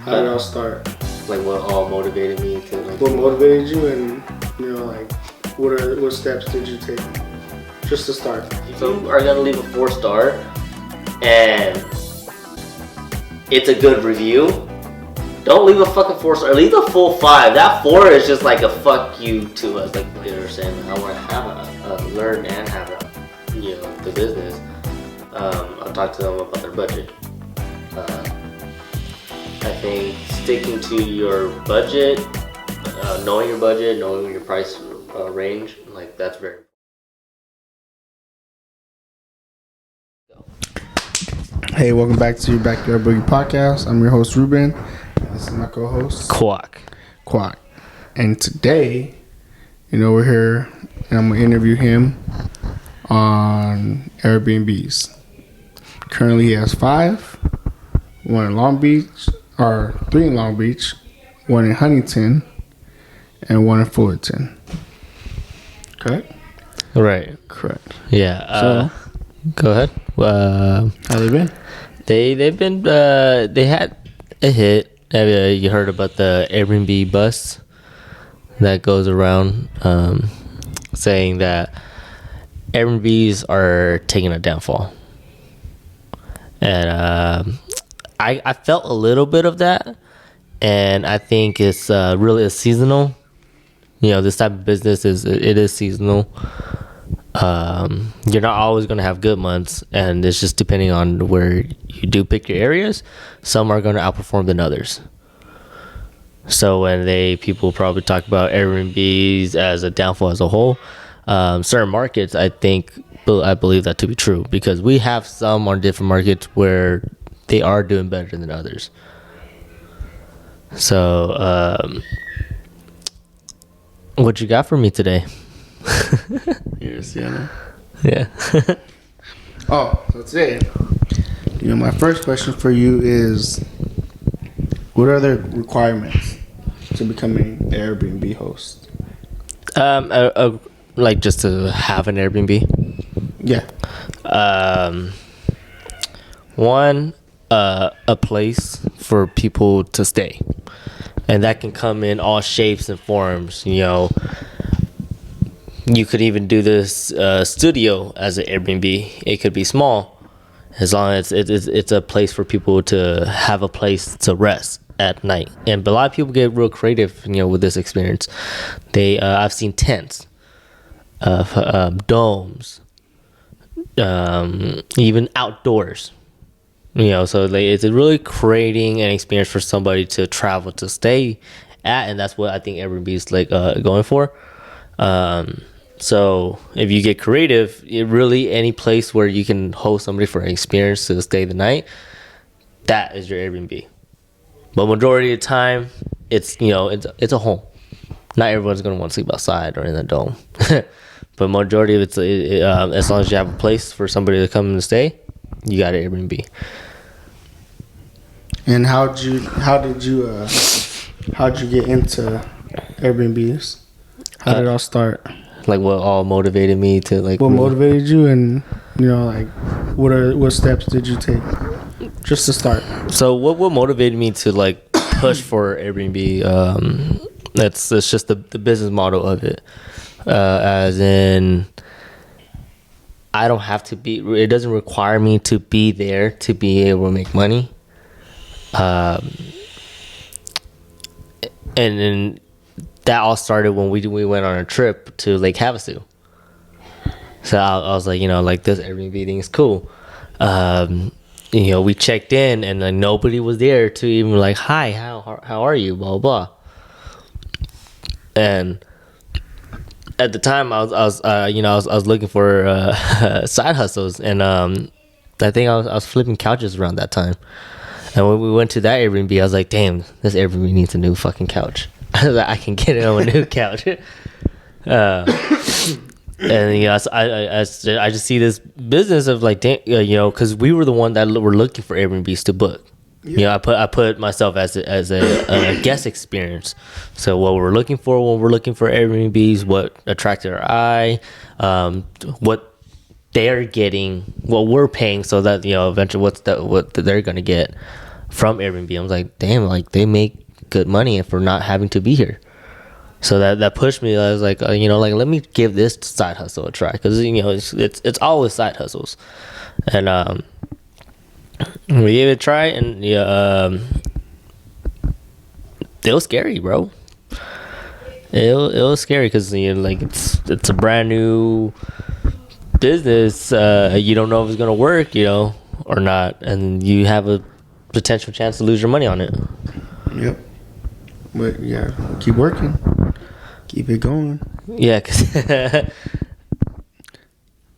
How did it all start? Like what all motivated me to like. What motivated you, and like what steps did you take just to start? If you are gonna leave a 4-star and it's a good review, don't leave a fucking 4-star. Leave a full 5. That 4 is just like a fuck you to us. Like they're saying, I want to have learn and have the business. I'll talk to them about their budget. I think sticking to your budget, knowing your budget, knowing your price range, like that's very. Hey, welcome back to Backyard Boogie Podcast. I'm your host Ruben. And this is my co-host Quack. And today, we're here, and I'm gonna interview him on Airbnbs. Currently, he has 5. 1 in Long Beach, or 3 in Long Beach, 1 in Huntington, and 1 in Fullerton. Correct? Right. Correct. Yeah. So, go ahead. how they been? They've been they had a hit. You heard about the Airbnb bus that goes around saying that Airbnbs are taking a downfall, and I felt a little bit of that, and I think it's really a seasonal. This type of business is seasonal. You're not always going to have good months, and it's just depending on where you do pick your areas. Some are going to outperform than others. So when people probably talk about Airbnbs as a downfall as a whole, certain markets, I believe that to be true, because we have some on different markets where they are doing better than others. So, what you got for me today? Yes, yeah. Yeah. So today, my first question for you is, what are the requirements to becoming an Airbnb host? Like just to have an Airbnb. Yeah. One, a place for people to stay, and that can come in all shapes and forms. You could even do this studio as an Airbnb. It could be small, as long as it's a place for people to have a place to rest at night. And a lot of people get real creative, with this experience. I've seen tents, domes, even outdoors. So it's really creating an experience for somebody to travel to stay at, and that's what I think Airbnb is going for. So if you get creative, any place where you can host somebody for an experience to stay the night, that is your Airbnb. But majority of the time, it's a home. Not everyone's gonna want to sleep outside or in a dome, but majority of it's as long as you have a place for somebody to come and stay, you got an Airbnb. And how did you get into Airbnbs? How did it all start? Like what all motivated me to like? What motivated you, and like what steps did you take just to start? So what motivated me to like push for Airbnb? It's just the business model of it, as in I don't have to be. It doesn't require me to be there to be able to make money. And then that all started when we went on a trip to Lake Havasu. So I was like, this Airbnb thing is cool. We checked in and like nobody was there to even like, hi, how are you, blah blah. And at the time I was looking for side hustles, and I think I was flipping couches around that time. And when we went to that Airbnb, I was like, damn, this Airbnb needs a new fucking couch. I was like, I can get it on a new couch. And I just see this business of like, because we were the one that were looking for Airbnbs to book. Yeah. I put myself as a guest experience. So what we're looking for when we're looking for Airbnbs, what attracted our eye, what they're getting, what we're paying, so that eventually what they're gonna get. from Airbnb. I was like, damn, like they make good money for not having to be here. So that pushed me. I was like, like let me give this side hustle a try, because it's always side hustles, and we gave it a try, and it was scary, bro. It was scary because like it's a brand new business. You don't know if it's gonna work, or not, and you have a potential chance to lose your money on it. Yep. But yeah, keep working. Keep it going. Yeah, cause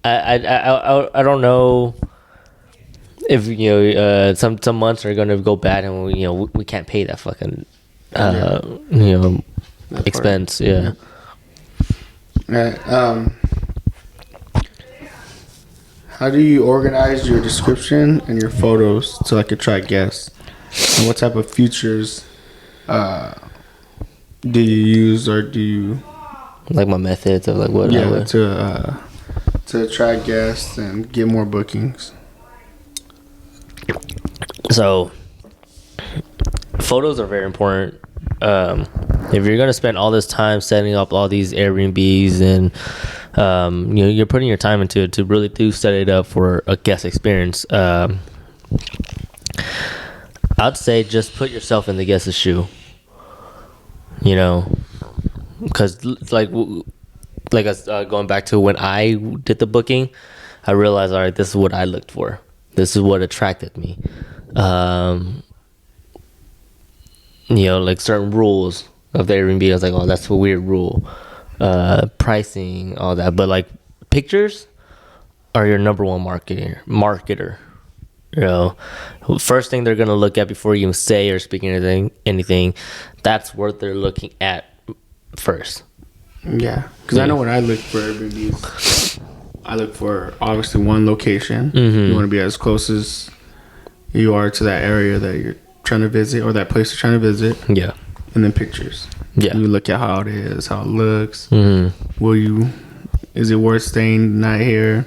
I don't know if some months are gonna go bad and we can't pay that fucking expense. Yeah. How do you organize your description and your photos so I could try guess? And what type of features do you use, or do you like my methods of like what? Yeah, to try guests and get more bookings. So photos are very important. If you're gonna spend all this time setting up all these Airbnbs and you're putting your time into it to really do set it up for a guest experience, I'd say just put yourself in the guest's shoe. Because like going back to when I did the booking, I realized, all right, this is what I looked for. This is what attracted me. Like certain rules of the Airbnb, I was like, oh, that's a weird rule. Pricing, all that. But like pictures are your number one marketer. First thing they're gonna look at before you say or speak anything. That's what they're looking at first. Yeah, because I know when I look for Airbnbs, I look for obviously one location. Mm-hmm. You want to be as close as you are to that area that you're trying to visit, or that place you're trying to visit. Yeah, and then pictures. Yeah, you look at how it is, how it looks. Mm-hmm. Is it worth staying the night here?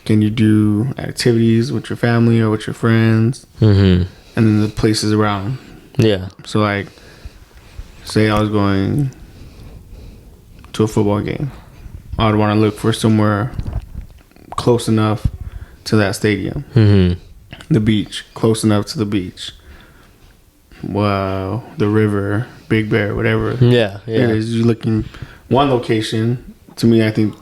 Can you do activities with your family or with your friends? Mm-hmm. And then the places around. Yeah. So like, say I was going to a football game, I would want to look for somewhere close enough to that stadium. Mm-hmm. The beach, close enough to the beach. Wow, the river, Big Bear, whatever. Yeah. It is. You're looking one location. To me, I think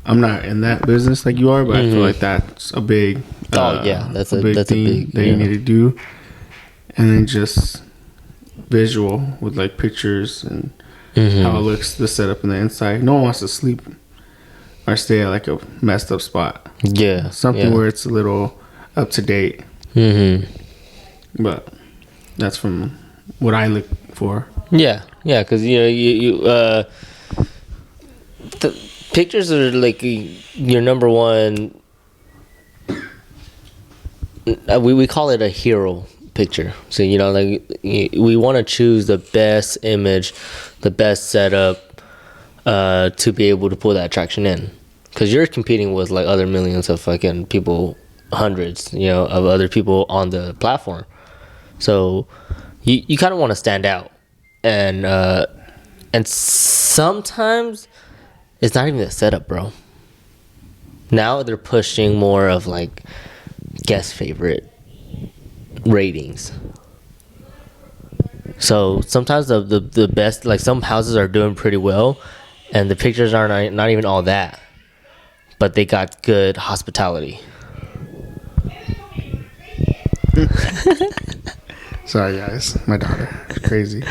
I'm not in that business like you are, but I feel like that's a big. That's a big thing that you need to do, and then just visual with like pictures and how it looks, the setup and the inside. No one wants to sleep or stay at like a messed up spot. Yeah, something where it's a little up to date. But that's from what I look for. Yeah, because the pictures are like your number one. We call it a hero picture. So we want to choose the best image, the best setup, to be able to pull that attraction in. Because you're competing with like other millions of fucking people, hundreds, of other people on the platform. So you kind of want to stand out, and sometimes it's not even the setup, bro. Now they're pushing more of like guest favorite ratings. So sometimes the best, like some houses are doing pretty well, and the pictures are not even all that, but they got good hospitality. Sorry guys, my daughter is crazy.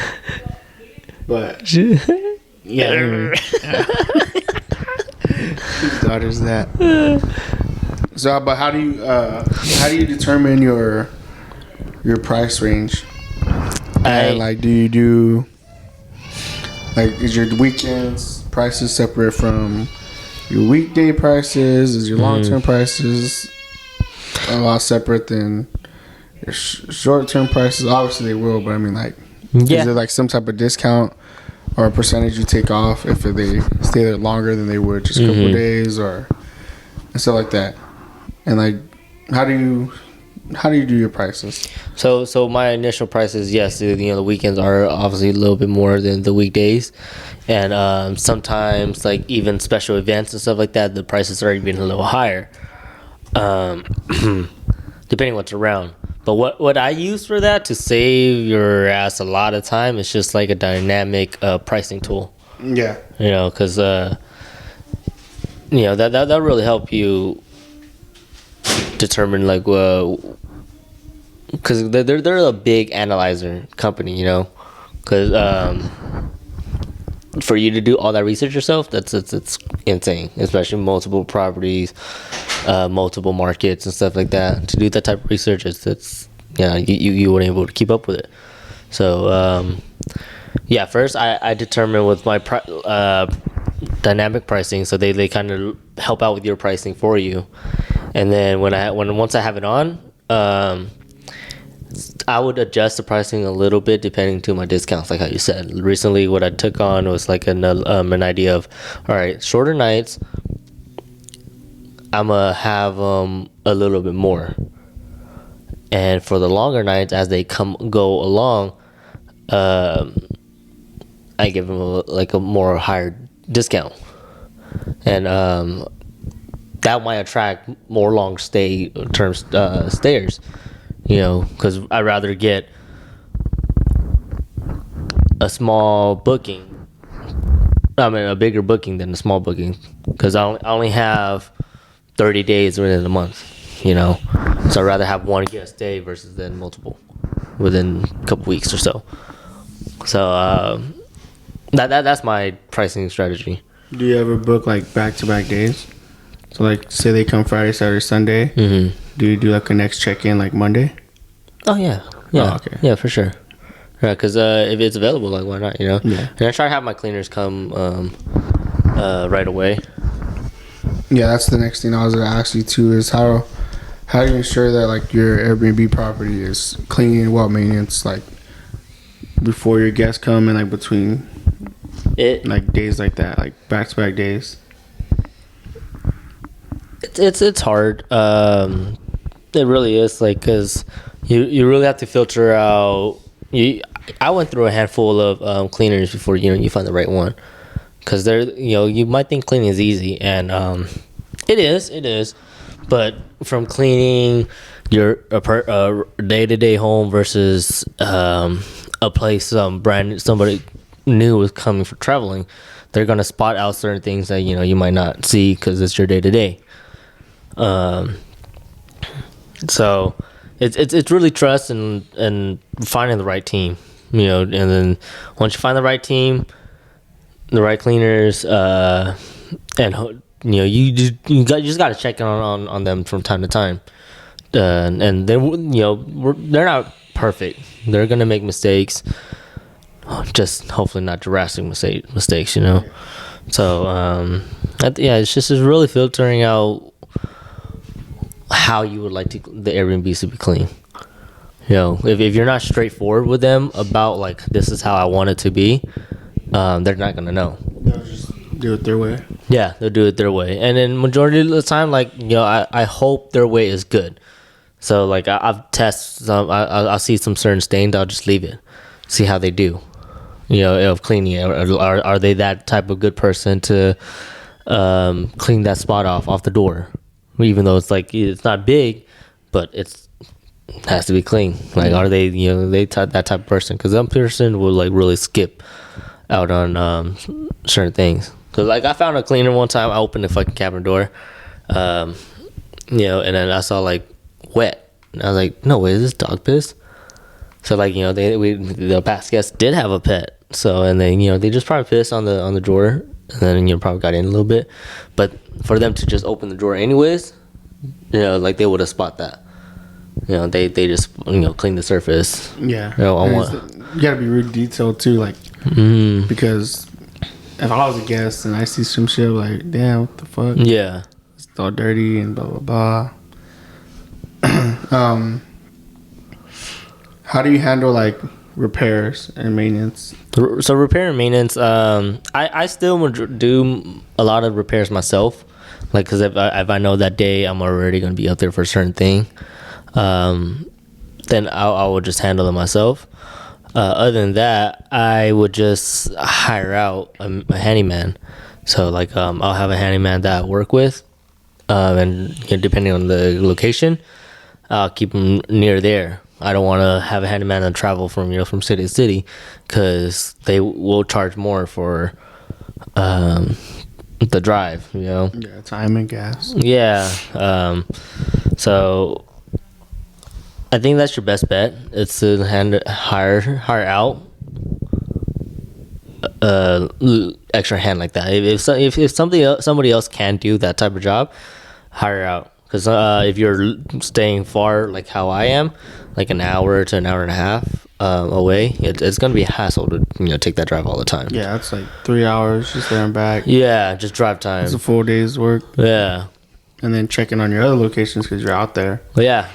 But yeah, anyway. Whose daughter's that? So, but how do you determine your price range? Like, do you do like, is your weekends prices separate from your weekday prices? Is your long-term prices a lot separate than your short-term prices? Obviously they will, but I mean, like, is there like some type of discount or a percentage you take off if they stay there longer than they would just a couple of days, or and stuff like that? And like, how do you How do you do your prices? So my initial prices, yes, the weekends are obviously a little bit more than the weekdays, and sometimes like even special events and stuff like that, the prices are even a little higher, um, depending what's around. But what I use for that to save your ass a lot of time is just like a dynamic pricing tool. Yeah. Because that really help you determine like because they're a big analyzer company, because for you to do all that research yourself, it's insane, especially multiple properties, multiple markets and stuff like that. To do that type of research, it's you weren't able to keep up with it. So first I determine with my dynamic pricing, so they kind of help out with your pricing for you, and then once I have it on, I would adjust the pricing a little bit depending to my discounts, like how you said. Recently, what I took on was like an idea of, all right, shorter nights, I'm gonna have a little bit more, and for the longer nights as they go along, I give them a more higher discount, and that might attract more long stay term stayers. Because I'd rather get a small booking. I mean, a bigger booking than a small booking. Because I only have 30 days within a month, So I'd rather have one guest stay versus than multiple within a couple weeks or so. So that's my pricing strategy. Do you ever book like back-to-back days? So like, say they come Friday, Saturday, Sunday. Mm-hmm. Do you do like a next check-in like Monday? Oh yeah. Oh, okay. Yeah, for sure. Yeah, because if it's available, like why not? Yeah. And I try to have my cleaners come right away. Yeah, that's the next thing I was gonna ask you too. Is how do you ensure that like your Airbnb property is clean and well maintenance, like before your guests come and like between like days like that, like back-to-back days? It's hard. It really is, like, because you really have to filter out. I went through a handful of cleaners before you find the right one, because they're you might think cleaning is easy, and it is, but from cleaning your day-to-day home versus a place somebody new is coming for traveling, they're gonna spot out certain things that you might not see because it's your day-to-day. So it's really trust and finding the right team, and then once you find the right team, the right cleaners, and you just got to check in on them from time to time, and then they're not perfect. They're gonna make mistakes, just hopefully not drastic mistakes. So it's really filtering out how you would like the Airbnbs to be clean. If you're not straightforward with them about like this is how I want it to be, they're not gonna know. They'll just do it their way. Yeah, they'll do it their way, and then majority of the time, like I hope their way is good. So like I've tested some. I'll see some certain stains. I'll just leave it, see how they do. Of cleaning. Are they that type of good person to clean that spot off the door? Even though it's not big, but it has to be clean. Like, are they that type of person? Because that person will like really skip out on certain things. Cause like I found a cleaner one time. I opened the fucking cabin door, and then I saw like wet, and I was like, no way, is this dog piss? So like the past guest did have a pet, so and then they just probably pissed on the drawer. And then probably got in a little bit, but for them to just open the drawer anyways, like they would have spot that. They just clean the surface. Yeah. You gotta be really detailed too, like because if I was a guest and I see some shit like, damn, what the fuck? Yeah. It's all dirty and blah blah blah. How do you handle like repairs and maintenance? So repair and maintenance, I still would do a lot of repairs myself, like because if I know that day I'm already going to be up there for a certain thing, then I would just handle it myself. Other than that, I would just hire out a handyman. So like I'll have a handyman that I work with, and depending on the location, I'll keep them near there. I don't want to have a handyman that travel from city to city, because they will charge more for the drive. Yeah, time and gas. Yeah. So I think that's your best bet. It's to hire out extra hand like that. If somebody else can do that type of job, hire out. Because if you're staying far, like how I am, like an hour to an hour and a half away, it's gonna be a hassle to take that drive all the time. Yeah, it's like 3 hours just there and back. Yeah, just drive time. It's a full day's work. Yeah. And then checking on your other locations because you're out there. Yeah.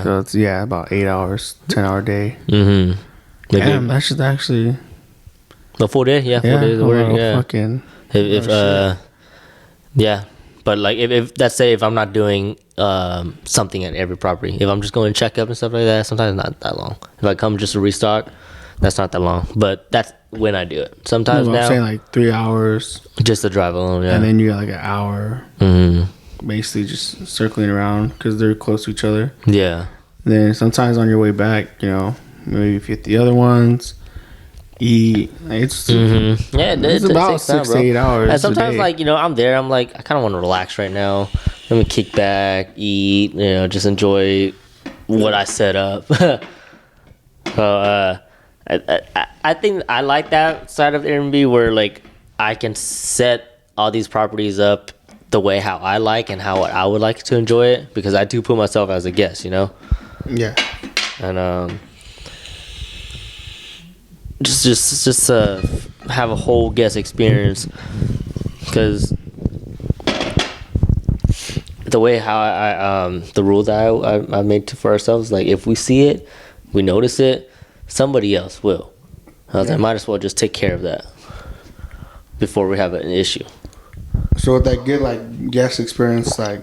So it's about 8 hours, 10-hour day. Mm-hmm. Damn, that should actually. A full day, yeah. Full day of work, yeah. Fucking. Yeah. But like if let's say if I'm not doing something at every property, if I'm just going to check up and stuff like that, sometimes not that long. If I come just to restock, that's not that long. But that's when I do it. Sometimes now I'm saying like 3 hours. Just to drive alone, yeah. And then you got like an hour. Mm-hmm. Basically just circling around because they're close to each other. Yeah. And then sometimes on your way back, maybe if you hit the other ones, eat. It's it's about 6 to 8 hours. And sometimes like I'm there. I'm like I kind of want to relax right now. Let me kick back, eat. Just enjoy what I set up. So I think I like that side of Airbnb where like I can set all these properties up the way how I like and how I would like to enjoy it, because I do put myself as a guest, Yeah. And just have a whole guest experience, because the way how I the rule that I made for ourselves, like if we see it, we notice it, somebody else will. I was like, might as well just take care of that before we have an issue. So with that good like guest experience, like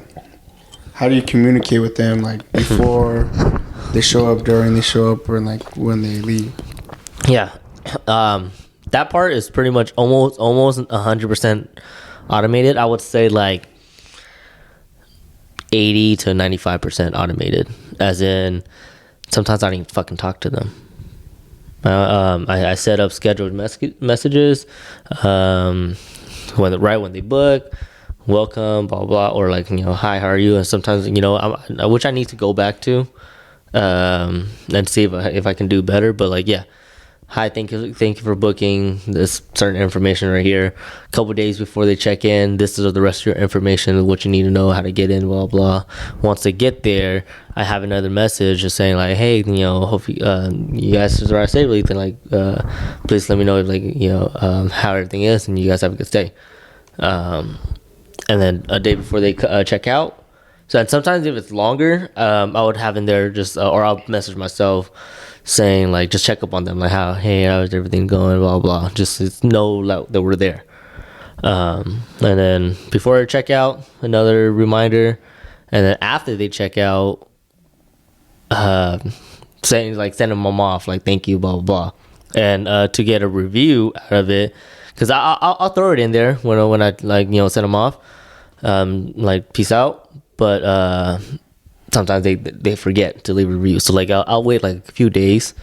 how do you communicate with them like before they show up, during they show up, or like when they leave? Yeah, that part is pretty much almost 100% automated. I would say like 80 to 95% automated. As in, sometimes I don't even fucking talk to them. I set up scheduled messages. When they book, welcome, blah blah, or like hi, how are you? And sometimes which I need to go back to, and see if I can do better. But like hi, thank you for booking this certain information right here. A couple days before they check in, this is the rest of your information, what you need to know, how to get in, blah blah. Once they get there, I have another message just saying like, hey, hope you guys arrive safely. Then like, please let me know if how everything is, and you guys have a good stay. And then a day before they check out. So and sometimes if it's longer, I would have in there just or I'll message myself saying like just check up on them, like how's everything going, blah blah, just know that we're there. And then before I check out, another reminder, and then after they check out, saying like sending them off like thank you, blah blah blah, and to get a review out of it, because I'll throw it in there when I like send them off, like peace out, but sometimes they forget to leave a review. So like I'll wait like a few days,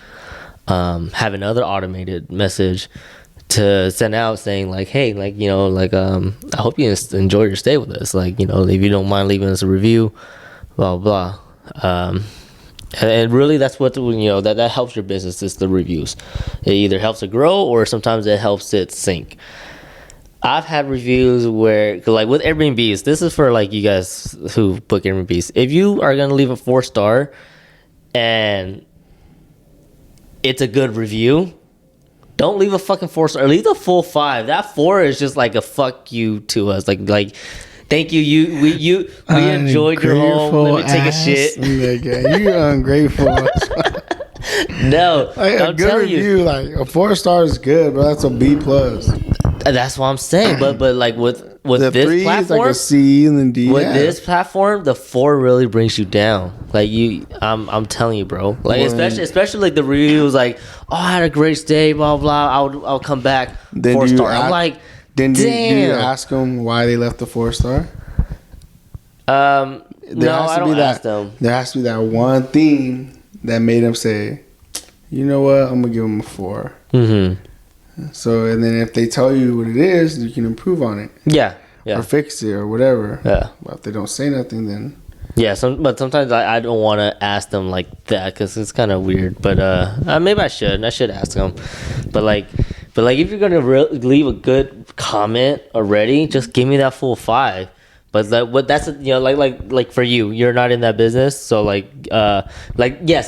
have another automated message to send out saying like, hey, like I hope you enjoy your stay with us. Like if you don't mind leaving us a review, blah blah. And really that's what that helps your business, is the reviews. It either helps it grow or sometimes it helps it sink. I've had reviews where, like with Airbnbs, this is for like you guys who book Airbnbs. If you are going to leave a 4-star and it's a good review, don't leave a fucking 4-star. Leave the full 5. That 4 is just like a fuck you to us. Like thank you. We enjoyed your home. Let me take a shit. You ungrateful. No, like a good review, like a 4-star is good, but that's a B+. That's what I'm saying. But like with with the this 3 is platform, like a C and then D. with this platform, the 4 really brings you down. Like I'm telling you, bro. Like especially like the reviews, like, oh, I had a great stay, blah blah. I'll come back 4-star. I'm like, then damn. do you ask them why they left the 4-star? No, I don't ask them. There has to be that one thing that made them say, you know what, I'm gonna give them a 4. Mm-hmm. So, and then if they tell you what it is, you can improve on it. Yeah. Or fix it or whatever. Yeah. But if they don't say nothing, then. Yeah, but sometimes I don't want to ask them like that because it's kind of weird. But maybe I should. I should ask them. But if you're gonna leave a good comment already, just give me that full 5. But that's like for you, you're not in that business, so yes, a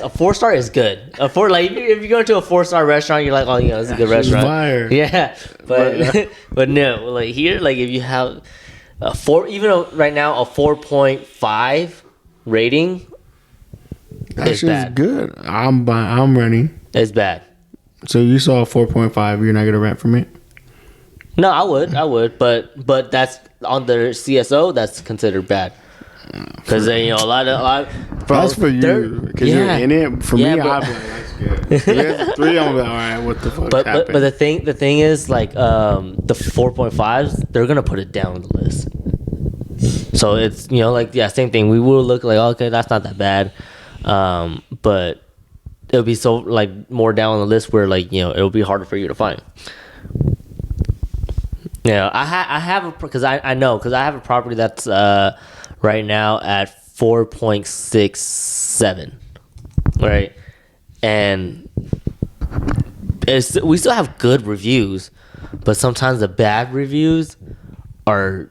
4-star is good. A 4, like if you go to a 4-star restaurant, you're like, oh, it's a good restaurant. Fire. Yeah, but no, like here, like if you have a 4, even right now a 4.5 rating, that shit's good. I'm running. It's bad. So you saw a 4.5, you're not gonna rent from it? No, I would, but that's on the CSO. That's considered bad because a lot of bro, that's for you because you're in it. For me, I'd be like, that's good. If it's 3, I'm like, all right, what the fuck happened? But the thing is, like the 4.5s, they're gonna put it down on the list. So it's same thing. We will look like, okay, that's not that bad, but it'll be so like more down on the list where it'll be harder for you to find. Yeah, I have because I know because I have a property that's right now at 4.67, right, and we still have good reviews, but sometimes the bad reviews are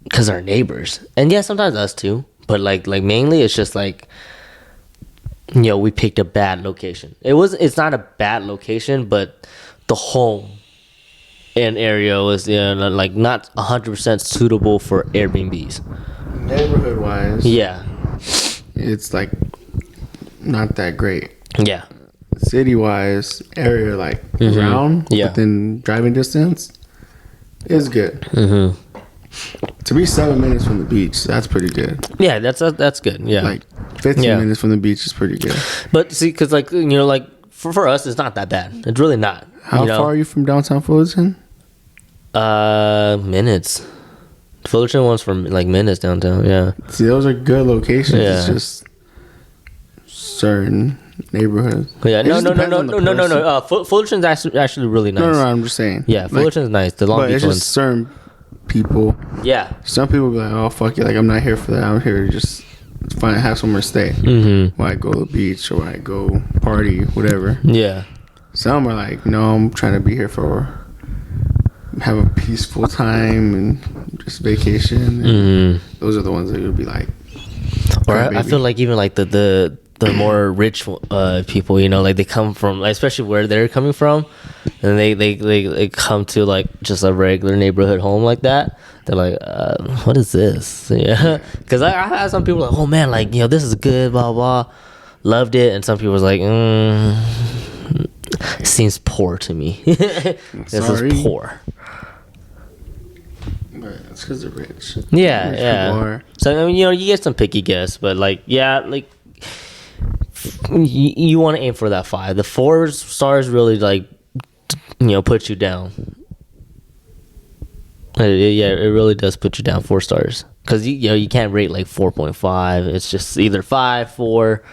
because our neighbors, and yeah, sometimes us too, but like mainly it's just like we picked a bad location. It's not a bad location, but the home and area was like not 100% suitable for Airbnbs. Neighborhood wise, yeah, it's like not that great. Yeah, city wise, area like around within driving distance is good. To be 7 minutes from the beach, that's pretty good. Yeah, that's good. Yeah, like 15 minutes from the beach is pretty good. But see, because like for us, it's not that bad. It's really not. How far are you from downtown Fullerton? Minutes. Fullerton one's from like minutes downtown. Yeah. See, those are good locations. Yeah. It's just certain neighborhoods. Yeah. No. Fullerton's actually really nice. No. I'm just saying. Yeah, Fullerton's nice. The Long Beach one's. Just certain people. Yeah. Some people be like, oh fuck it, like I'm not here for that. I'm here to just have somewhere to stay. When I go to the beach or when I go party, whatever. Yeah. Some are like, no, I'm trying to be here for have a peaceful time and just vacation. And those are the ones that would be like. Or I feel like even like the more rich people, like they come from, especially where they're coming from, and they come to like just a regular neighborhood home like that. They're like, what is this? Yeah, because I had some people like, oh man, like this is good, blah blah, loved it, and some people was like, it seems poor to me. This is poor. But it's because they're rich. Yeah. So I mean, you get some picky guests, but like, like you want to aim for that 5. The 4 stars really like, put you down. Yeah, it really does put you down 4 stars because you can't rate like 4.5. It's just either 5, 4,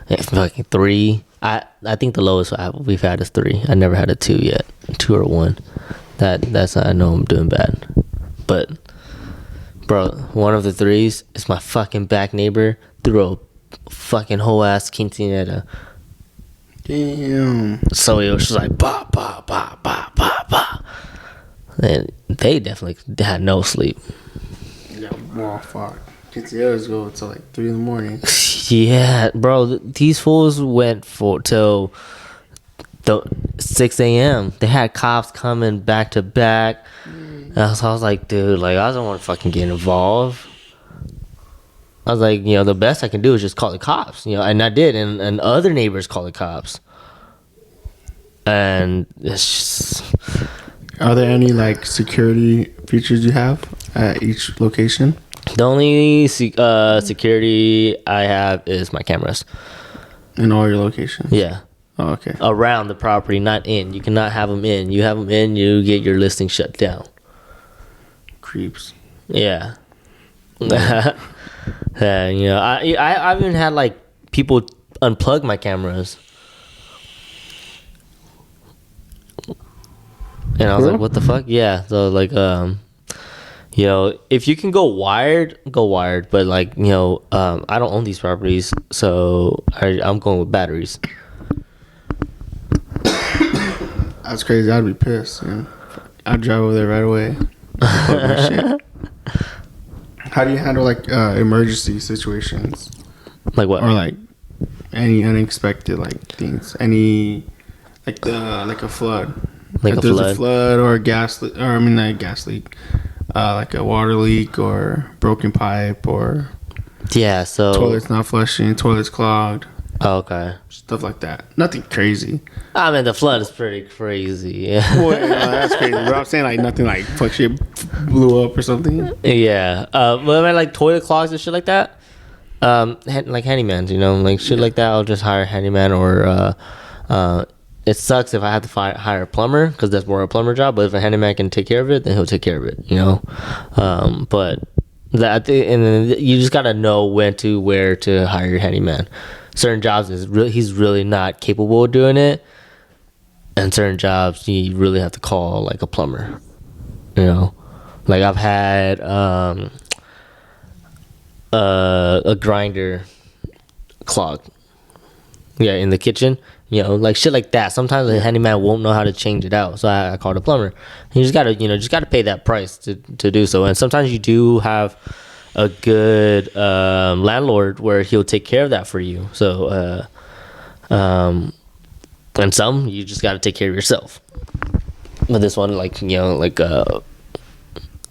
fucking 3. I think the lowest we've had is 3. I never had a 2 yet, 2 or 1. That's how I know I'm doing bad. But bro, one of the 3s is my fucking back neighbor threw a fucking whole ass quinceañera. Damn. So it was just like ba ba ba ba ba ba, and they definitely had no sleep. Yeah, well, fuck. Quinceañeras go until like 3 in the morning. Yeah, bro, these fools went till 6 a.m. They had cops coming back to back. And so I was like, dude, like I don't want to fucking get involved. I was like, the best I can do is just call the cops, and I did, and other neighbors call the cops. And it's just, Are there any like security features you have at each location? The only security I have is my cameras. In all your locations? Yeah. Oh, okay. Around the property, not in. You cannot have them in. You have them in, you get your listing shut down. Creeps. Yeah. Yeah, you know, I even had like people unplug my cameras. And I was like, what the fuck? Yeah. So like you know, if you can go wired, go wired. But like, you know, I don't own these properties, so I'm going with batteries. That's crazy. I'd be pissed. Man. I'd drive over there right away. Fuck that shit. How do you handle like emergency situations? Like what? Or like any unexpected like things? Any like like a flood? Like if a there's flood? a flood or a gas leak, or I mean not a gas leak, like a water leak or broken pipe or Yeah. So toilet's not flushing, toilet's clogged, okay. stuff like that. Nothing crazy. I mean, the flood is pretty crazy. Yeah. Well, that's crazy. But I'm saying like nothing like fuck shit blew up or something. Yeah. But I mean, like toilet clogs and shit like that. Like handymans, you know, like shit like that. I'll just hire a handyman, or it sucks if I have to hire a plumber, because that's more a plumber job. But if a handyman can take care of it, then he'll take care of it, you know. But that, and then you just gotta know where to hire your handyman. Certain jobs he's really not capable of doing it, and certain jobs you really have to call like a plumber, you know. Like I've had a grinder clog, yeah, in the kitchen, you know, like shit like that. Sometimes the handyman won't know how to change it out, so I called a plumber. You just gotta pay that price to do so. And sometimes you do have a good landlord where he'll take care of that for you. So and some you just gotta take care of yourself. But this one, like, you know, like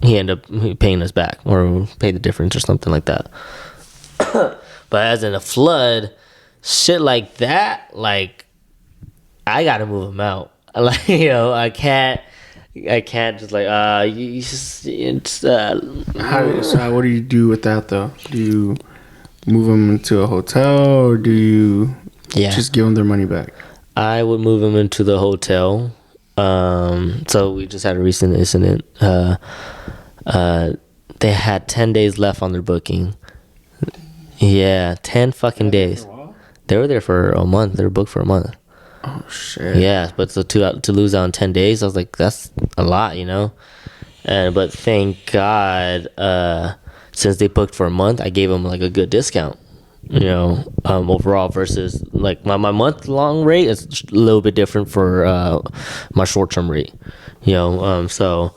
he ended up paying us back, or pay the difference or something like that. But as in a flood, shit like that, like I gotta move him out. Like, you know, I can't just like What do you do with that though? Do you move them into a hotel, or do you just give them their money back? I would move him into the hotel. So we just had a recent incident. They had 10 days left on their booking. Yeah, 10 fucking days. They were there for a month. They were booked for a month. Oh shit. Yeah, but so to lose out on 10 days, I was like, that's a lot, you know. But thank God, since they booked for a month, I gave them like a good discount, you know, overall, versus like my month long rate is a little bit different for my short term rate, you know. So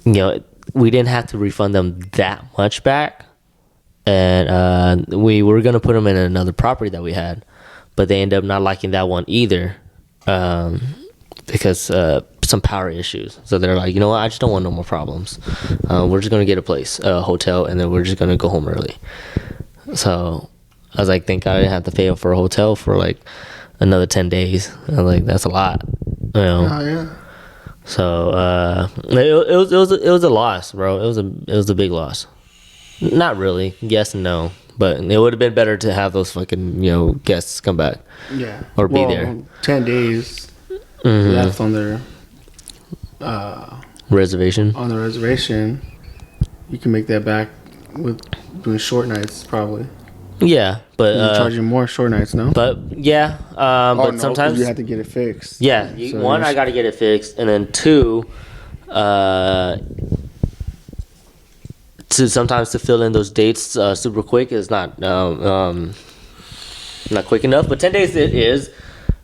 you know, we didn't have to refund them that much back, and we were gonna put them in another property that we had, but they ended up not liking that one either, because some power issues. So they're like, you know what, I just don't want no more problems. We're just gonna get a hotel, and then we're just gonna go home early. So I was like, thank God I didn't have to pay for a hotel for like another 10 days. I was like, that's a lot, you know. Oh yeah. So it was a loss, bro. It was a big loss. Not really, yes and no, but it would have been better to have those fucking, you know, guests come back. Yeah. Or be there. 10 days left on their reservation. On the reservation, you can make that back with doing short nights, probably. Yeah, but you charge you more short nights, no? But yeah, but no, sometimes you have to get it fixed. Yeah, one, I got to get it fixed, and then two, sometimes to fill in those dates super quick is not quick enough. But 10 days it is.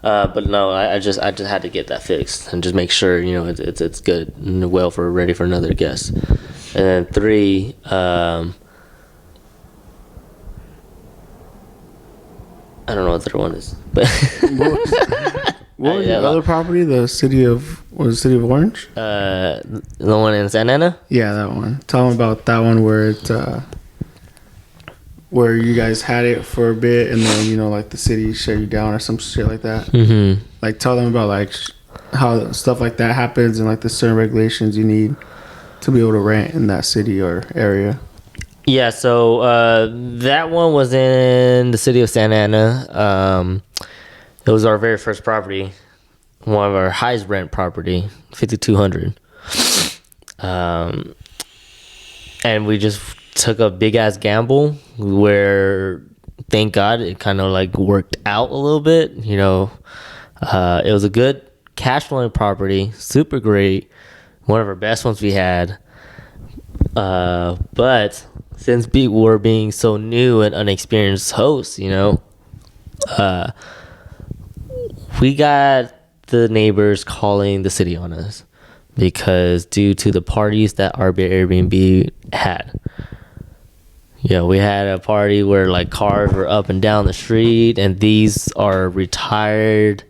But no, I just had to get that fixed and just make sure, you know, it's good and well ready for another guest. And then three, I don't know what the other one is, but what was the other property? The city of Orange? The one in Santa Ana? Yeah, that one. Tell them about that one where it where you guys had it for a bit, and then, you know, like the city shut you down or some shit like that. Mm-hmm. Like, tell them about like how stuff like that happens and like the certain regulations you need to be able to rent in that city or area? Yeah, so that one was in the city of Santa Ana. It was our very first property, one of our highest rent property, 5,200. And we just took a big ass gamble where, thank God, it kind of like worked out a little bit. You know, it was a good cash flowing property, super great, one of our best ones we had. But since we were being so new and unexperienced hosts, you know, we got the neighbors calling the city on us because due to the parties that our Airbnb had. Yeah, we had a party where like cars were up and down the street, and these are retired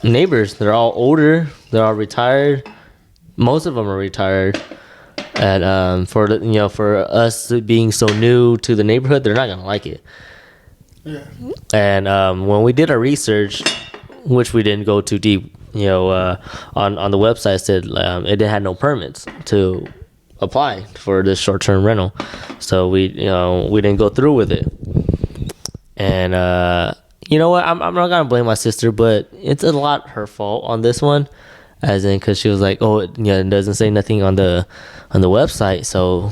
neighbors. They're all older. They're all retired. Most of them are retired. And for us being so new to the neighborhood, they're not gonna like it. Yeah. And when we did our research, which we didn't go too deep, on the website it said it had no permits to apply for this short-term rental, so we didn't go through with it. And you know what? I'm not gonna blame my sister, but it's a lot her fault on this one, as in because she was like, oh, it doesn't say nothing on the website, so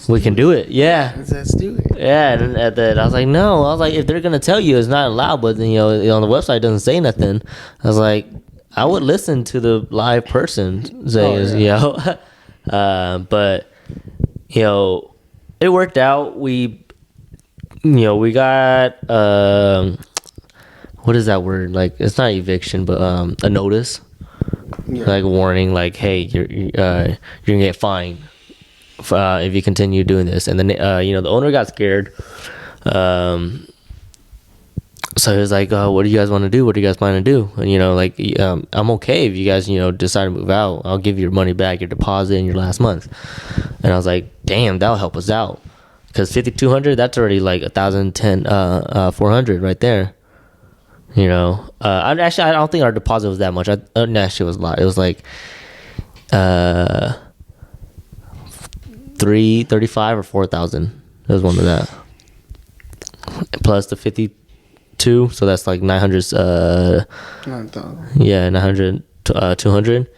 we can do it. Yeah. Let's do it. Yeah, and then I was like, no. I was like, if they're gonna tell you it's not allowed, but then on the website it doesn't say nothing. I was like, I would listen to the live person saying, but it worked out. We got what is that word? Like, it's not eviction, but a notice, like warning, like, hey, you're gonna get fined if you continue doing this. And then the owner got scared. So he was like, what do you guys want to do? What do you guys plan to do? And I'm okay if you guys decide to move out. I'll give you your money back, your deposit, and your last month. And I was like, damn, that'll help us out, because 5,200, that's already like 400 right there. I don't think our deposit was that much. Actually, it was a lot. It was like 335 or 4,000. It was one of that, plus the 52, so that's like 900. 900, 200,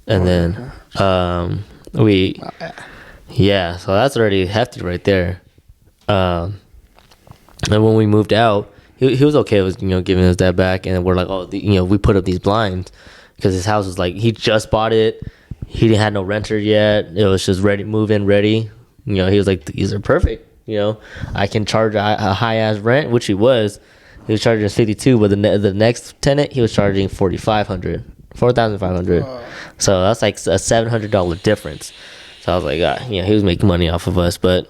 and then so that's already hefty right there. And when we moved out, he was okay with giving us that back, and we're like, we put up these blinds because his house was like, he just bought it. He didn't have no renter yet. It was just ready, move in ready. He was like, these are perfect. I can charge a high ass rent, which he was. He was charging us 52, but the next tenant, he was charging 4,500. So that's like a $700 difference. So I was like, he was making money off of us. But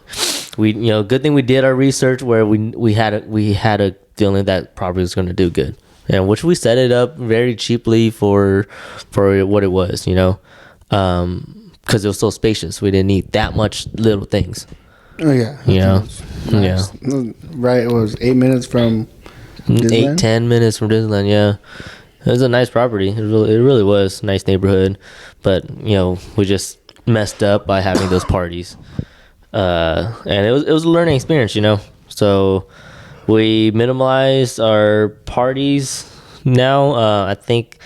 we, good thing we did our research where we had a feeling that property was going to do good, and which we set it up very cheaply for what it was, because it was so spacious. We didn't need that much little things. Oh yeah. Nice. Right. It was 8 minutes from Disneyland? 8-10 minutes from Disneyland. Yeah, it was a nice property. It really was nice neighborhood, but we just messed up by having those parties, and it was a learning experience. So we minimalized our parties. Now I think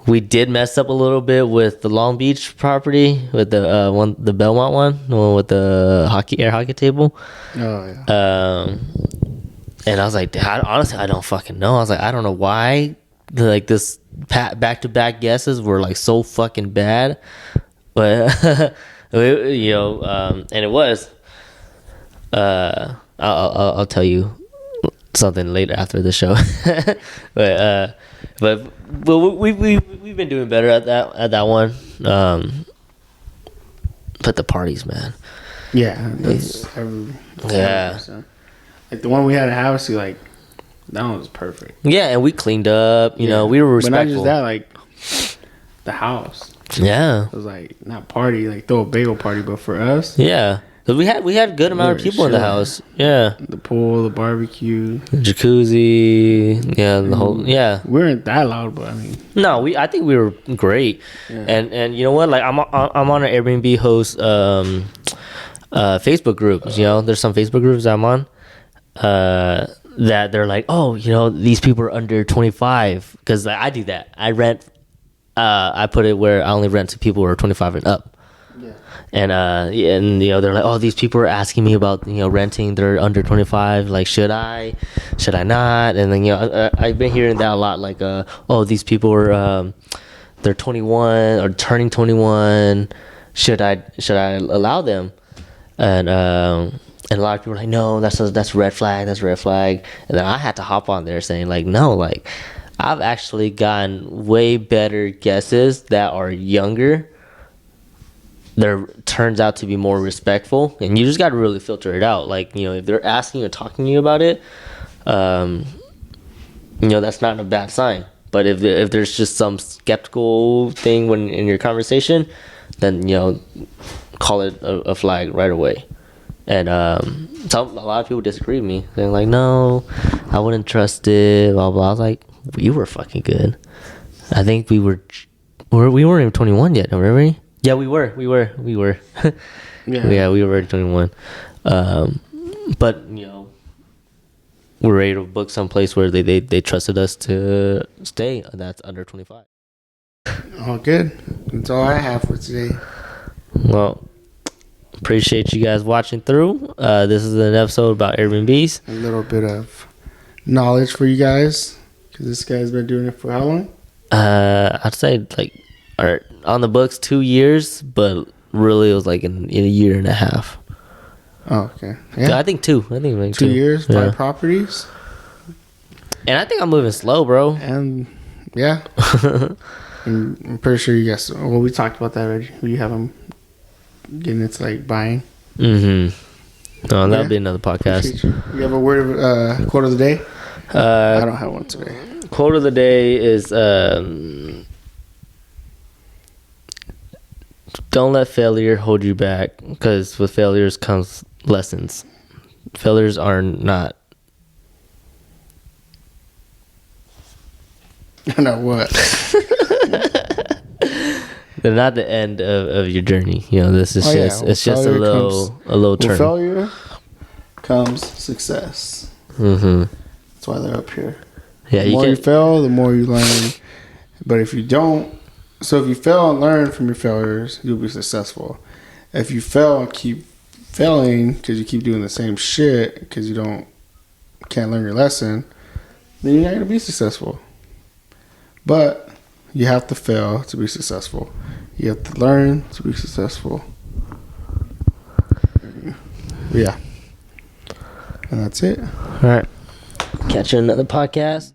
we did mess up a little bit with the Long Beach property, with the Belmont one, the one with the air hockey table. Oh yeah. And I was like, honestly, I don't fucking know. I was like, I don't know why this back-to-back guesses were like so fucking bad, but and it was. I'll tell you something later after the show. but we've been doing better at that one. But the parties, man. Yeah, that's yeah. Like the one we had at house, like that one was perfect. Yeah, and we cleaned up. We were respectful. But not just that, like the house. Yeah, it was like not party, like throw a bagel party, but for us, yeah, 'Cause we had a good amount of people in the house. Yeah. The pool, the barbecue, Jacuzzi. Yeah, the whole. Yeah. We weren't that loud, but I mean. No, I think we were great. Yeah. And you know what? Like I'm on an Airbnb host Facebook groups. You know, there's some Facebook groups I'm on. That they're like, oh, you know, these people are under 25, because I do that. I rent. I put it where I only rent to people who are 25 and up. Yeah. And you know, they're like, oh, these people are asking me about, you know, renting. They're under 25. Like, should I not? And then, you know, I've been hearing that a lot. Like, oh, these people are they're 21 or turning 21. Should I allow them? And a lot of people are like, no, that's red flag. That's red flag. And then I had to hop on there saying like, no, like I've actually gotten way better guesses that are younger. There turns out to be more respectful, and you just got to really filter it out. Like, you know, if they're asking or talking to you about it, you know, that's not a bad sign. But if there's just some skeptical thing when in your conversation, then, you know, call it a flag right away. And a lot of people disagree with me. They're like, no, I wouldn't trust it, blah, blah. I was like, we were fucking good. I think we weren't even 21 yet, were we? Yeah, we were. Yeah, we were already 21. But, you know, we're ready to book someplace where they trusted us to stay. That's under 25. All good. That's all I have for today. Well, appreciate you guys watching through. This is an episode about Airbnbs. A little bit of knowledge for you guys, because this guy's been doing it for how long? I'd say like on the books 2 years, but really it was like in a year and a half. Oh, okay. Yeah, I think two. I think like 2 years, 5 properties. And I think I'm moving slow, bro. And yeah, I'm pretty sure you guys. Well, we talked about that already. You have them getting into like buying. Mm-hmm. No, that'll be another podcast. You have a word of quote of the day? I don't have one today. Quote of the day is don't let failure hold you back, because with failures comes lessons. Failures are not. No, what? They're not the end of your journey. You know, this is it's just a little turn. With failure comes success. Mm-hmm. That's why they're up here. Yeah, the more you fail, the more you learn. But if you don't, so if you fail and learn from your failures, you'll be successful. If you fail and keep failing because you keep doing the same shit because you can't learn your lesson, then you're not gonna be successful. But you have to fail to be successful. You have to learn to be successful. Yeah. And that's it. All right. Catch you in another podcast.